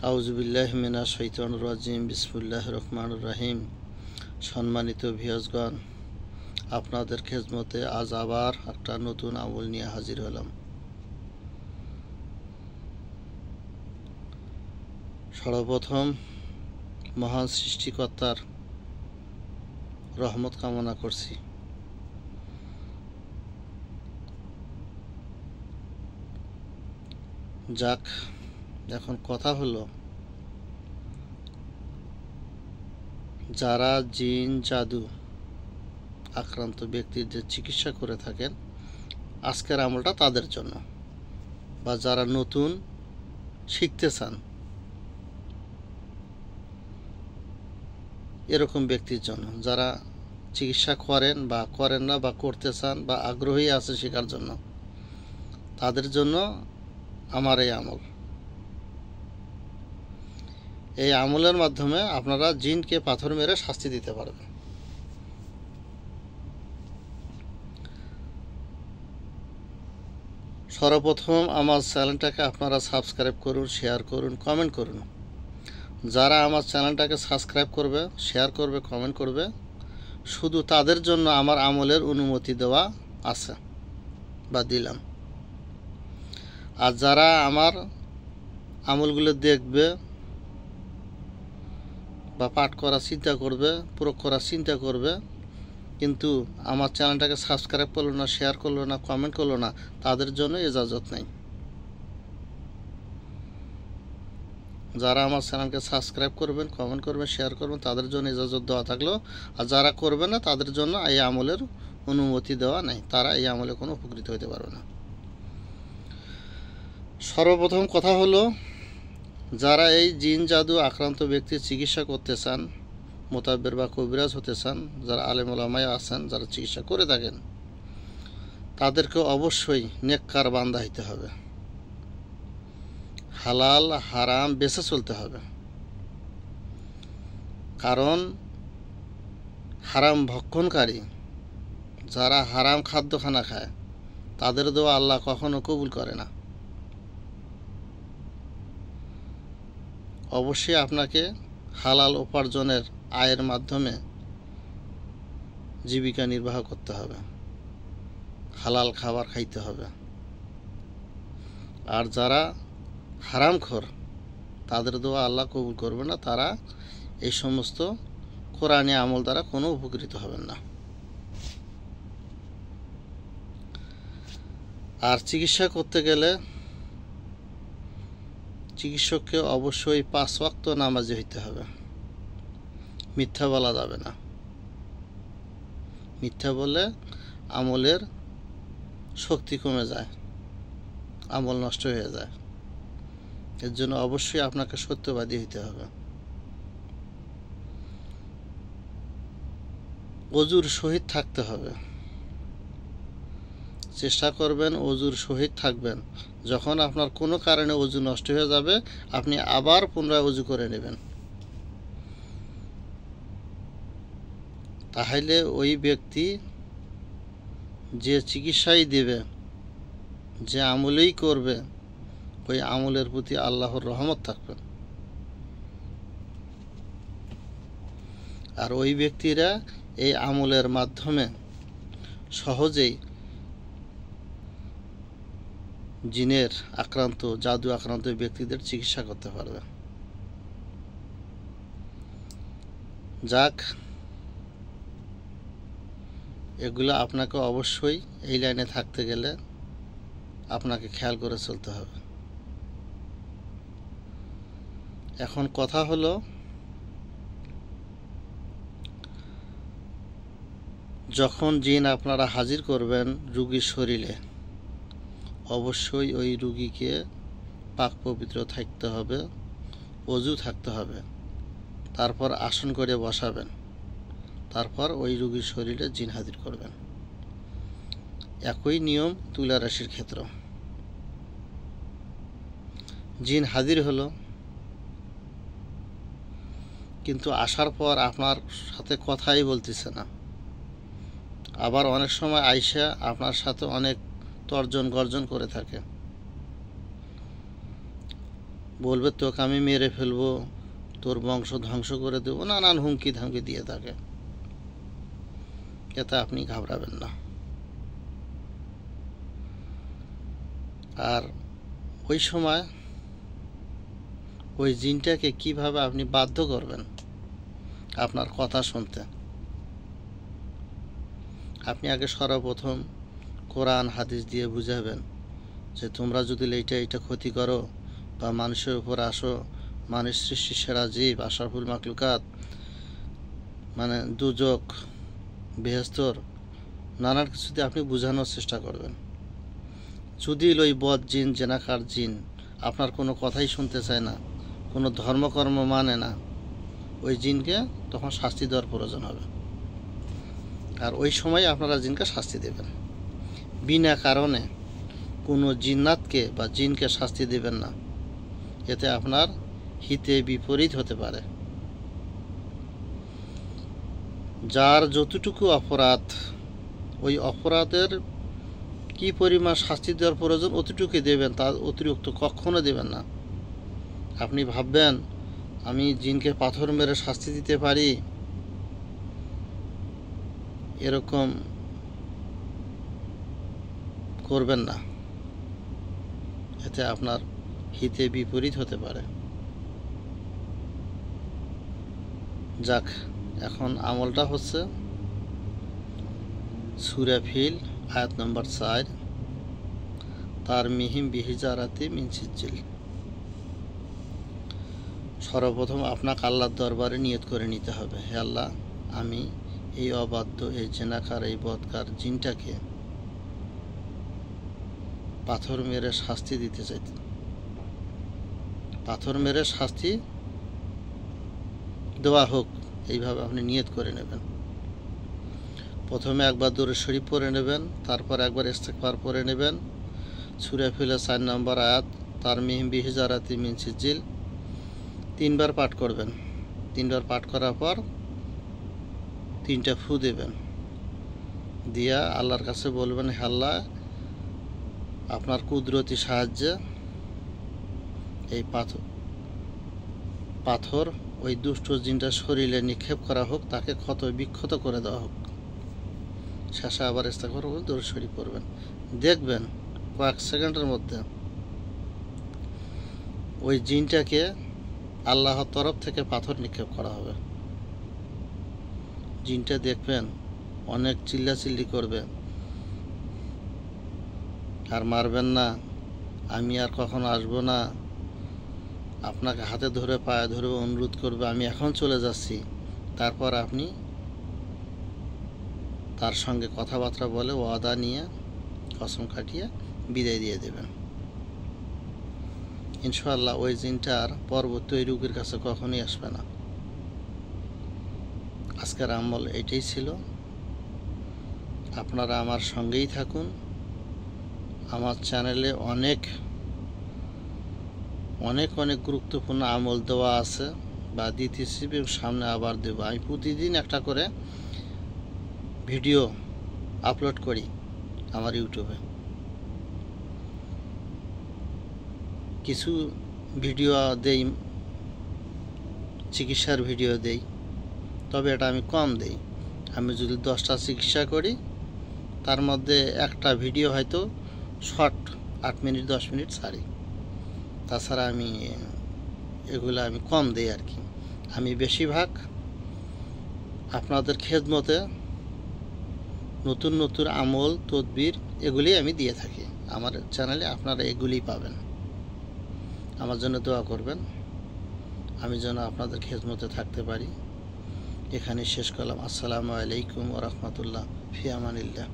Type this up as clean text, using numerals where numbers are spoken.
আউযুবিল্লাহি মিনাশ শাইতানির রাজিম বিসমিল্লাহির রহমানির রহিম। সম্মানিত ভিউয়ার্সগণ, আপনাদের খেদমতে আজ আবার একটা নতুন আমল নিয়ে হাজির হলাম। সর্বপ্রথম মহান সৃষ্টিকর্তার রহমত কামনা করছি। যাক, এখন কথা হলো, যারা জিন জাদু আক্রান্ত ব্যক্তির যে চিকিৎসা করে থাকেন, আজকের আমলটা তাদের জন্য, বা যারা নতুন শিখতে চান এরকম ব্যক্তির জন্য, যারা চিকিৎসা করেন বা করেন না বা করতে চান বা আগ্রহী আছে শেখার জন্য, তাদের জন্য আমার এই আমল। এই আমলের মাধ্যমে আপনারা জিনকে পাথর মেরে শাস্তি দিতে পারবেন। সর্বপ্রথম আমার চ্যানেলটাকে আপনারা সাবস্ক্রাইব করুন, শেয়ার করুন, কমেন্ট করুন। যারা আমার চ্যানেলটাকে সাবস্ক্রাইব করবে, শেয়ার করবে, কমেন্ট করবে, শুধু তাদের জন্য আমার আমলের অনুমতি দেওয়া আছে বা দিলাম। আর যারা আমার আমলগুলো দেখবে বা পাঠ করার চিন্তা করবে, প্রয়োগ করার চিন্তা করবে, কিন্তু আমার চ্যানেলটাকে সাবস্ক্রাইব করলো না, শেয়ার করলো না, কমেন্ট করলো না, তাদের জন্য ইজাজত নেই। যারা আমার চ্যানেলকে সাবস্ক্রাইব করবেন, কমেন্ট করবেন, শেয়ার করবেন, তাদের জন্য ইজাজত দেওয়া থাকলো। আর যারা করবে না, তাদের জন্য এই আমলের অনুমতি দেওয়া নেই। তারা এই আমলে কোনো উপকৃত হতে পারবে না। সর্বপ্রথম কথা হলো, যারা এই জিন জাদু আক্রান্ত ব্যক্তির চিকিৎসা করতে চান, মোতাবের বা কবিরাজ হতে চান, যারা আলেম ওলামায় আছেন, যারা চিকিৎসা করে থাকেন, তাদেরকে অবশ্যই নেককার বান্দা হইতে হবে। হালাল হারাম বেছে চলতে হবে। কারণ হারাম ভক্ষণকারী, যারা হারাম খাদ্যখানা খায়, তাদের দোয়া আল্লাহ কখনো কবুল করে না। অবশ্যই আপনাকে হালাল উপার্জনের আয়ের মাধ্যমে জীবিকা নির্বাহ করতে হবে, হালাল খাবার খাইতে হবে। আর যারা হারামখোর, তাদের দোয়া আল্লাহ কবুল করবে না। তারা এই সমস্ত কোরআনী আমল দ্বারা কোনো উপকৃত হবেন না। আর চিকিৎসা করতে গেলে চিকিৎসককে অবশ্যই 5 ওয়াক্ত নামাজি হইতে হবে। মিথ্যা বলা যাবে না। মিথ্যা বলে আমলের শক্তি কমে যায়, আমল নষ্ট হয়ে যায়। এর জন্য অবশ্যই আপনাকে সত্যবাদী হইতে হবে। ওযুর সহিত থাকতে হবে। চেষ্টা করবেন ওযুর সহিত থাকবেন। যখন আপনার কোনো কারণে ওযু নষ্ট হয়ে যাবে, আপনি আবার পুনরায় ওযু করে নেবেন। তাহলে ওই ব্যক্তি যে চিকিৎসাই দেবে, যে আমলেই করবে, ওই আমলের প্রতি আল্লাহর রহমত থাকবে। আর ওই ব্যক্তিরা এই আমলের মাধ্যমে সহজেই জিনের আক্রান্ত, জাদু আক্রান্ত ব্যক্তিদের চিকিৎসা করতে পারবে। যাক, এগুলো আপনাকে অবশ্যই এই লাইনে থাকতে গেলে আপনাকে খেয়াল করে চলতে হবে। এখন কথা হলো, যখন জিন আপনারা হাজির করবেন রুগীর শরীরে, অবশ্যই ওই রুগীকে পাক পবিত্র থাকতে হবে, ওযু থাকতে হবে। তারপর আসন করে বসাবেন। তারপর ওই রুগীর শরীরে জিন হাজির করবেন। একই নিয়ম তুলা রাশির ক্ষেত্র। জিন হাজির হলো, কিন্তু আসার পর আপনার সাথে কথাই বলতেছে না। আবার অনেক সময় আইসা আপনার সাথে অনেক তর্জন গর্জন করে থাকে। বলবে তোকে আমি মেরে ফেলবো, তোর বংশ ধ্বংস করে দেবো, নানান হুমকি ধামকি দিয়ে থাকে। এতে আপনি ঘাবড়াবেন না। আর ওই সময় ওই জিনটাকে কিভাবে আপনি বাধ্য করবেন আপনার কথা শুনতে, আপনি আগে সর্বপ্রথম কোরআন হাদিস দিয়ে বুঝাবেন যে তোমরা যদি এইটা ক্ষতি করো বা মানুষের উপর আসো, মানুষ সৃষ্টির সেরা জীব, আশরাফুল মাখলুকাত, মানে দুজক বেহেস্তর নানান কিছু দিয়ে আপনি বোঝানোর চেষ্টা করবেন। যদি ওই বদ জিন, জেনাকার জিন আপনার কোনো কথাই শুনতে চায় না, কোনো ধর্মকর্ম মানে না, ওই জিনকে তখন শাস্তি দেওয়ার প্রয়োজন হবে। আর ওই সময় আপনারা জিনকে শাস্তি দেবেন। বিনা কারণে কোনো জিন্নাতকে বা জিনকে শাস্তি দেবেন না, এতে আপনার হিতে বিপরীত হতে পারে। যার যতটুকু অপরাধ, ওই অপরাধের কি পরিমাণ শাস্তি দেওয়ার প্রয়োজন অতটুকুই দেবেন, তার অতিরিক্ত কখনো দেবেন না। আপনি ভাববেন আমি জিনকে পাথর মেরে শাস্তি দিতে পারি, এরকম করবেন না, এতে আপনার হিতে বিপরীত হতে পারে। যাক, এখন আমলটা হচ্ছে সূরা ফিল আয়াত নম্বর 4, তারমিহিম বিহিজারাতি মিন সিজিল। সর্বপ্রথম আপনাকে আল্লাহর দরবারে নিয়ত করে নিতে হবে, হে আল্লাহ, আমি এই অবাধ্য, এই জেনাকার, এই বদকার জিনটাকে পাথর মেরে শাস্তি দিতে চাইতে, পাথর মেরে শাস্তি দেওয়া হোক, এইভাবে আপনি নিয়ত করে নেবেন। প্রথমে একবার দরুদ শরীফ পড়ে নেবেন, তারপর একবার ইস্তেগফার পড়ে নেবেন। সূরা ফিলের 4 নম্বর আয়াত, তারমিহিম বিহিজারাতি মিন সিজিল 3 বার পাঠ করবেন। 3 বার পাঠ করার পর 3টা ফু দেবেন, দিয়া আল্লাহর কাছে বলবেন, হে আল্লাহ, আপনার কুদরতি সাহায্যে এই পাথর ওই দুষ্ট জিনটা শরীরে নিক্ষেপ করা হোক, তাকে ক্ষত বিক্ষত করে দেওয়া হোক। শেষে আবার ইস্তেগফার করবেন, দরুদ শরীফ পড়বেন। দেখবেন কয়েক সেকেন্ডের মধ্যে ওই জিনটাকে আল্লাহর তরফ থেকে পাথর নিক্ষেপ করা হবে। জিনটা দেখবেন অনেক চিল্লাচিল্লি করবে, আর মারবেন না, আমি আর কখনো আসবো না, আপনাকে হাতে ধরে পায়ে ধরে অনুরোধ করবে আমি এখন চলে যাচ্ছি। তারপর আপনি তার সঙ্গে কথাবার্তা বলে ওয়াদা নিয়ে কসম কাটিয়ে বিদায় দিয়ে দেবেন। ইনশাআল্লাহ ওই জিনটা আর পরবর্তী ওই রোগীর কাছে কখনোই আসবে না। আজকের আমল এটাই ছিল। আপনারা আমার সঙ্গেই থাকুন। আমার চ্যানেলে অনেক গুরুত্বপূর্ণ আমল দেওয়া আছে বা দিতেছি, সামনে আবার দেব। আমি প্রতিদিন একটা করে ভিডিও আপলোড করি আমার ইউটিউবে। কিছু ভিডিও দেই, চিকিৎসার ভিডিও দেই, তবে এটা আমি কম দেই। আমি যদি 10টা চিকিৎসা করি, তার মধ্যে একটা ভিডিও হয়তো শর্ট 8 মিনিট 10 মিনিট ছাড়ি। তাছাড়া এগুলো আমি কম দেই আর কি। আমি বেশিরভাগ আপনাদের খেদমতে নতুন আমল তদবির এগুলি আমি দিয়ে থাকি আমার চ্যানেলে। আপনারা এগুলি পাবেন। আমার জন্য দোয়া করবেন, আমি যেন আপনাদের খেদমতে থাকতে পারি। এখানে শেষ করলাম। আসসালামু আলাইকুম ওয়া রাহমাতুল্লাহ, ফি আমানিল্লাহ।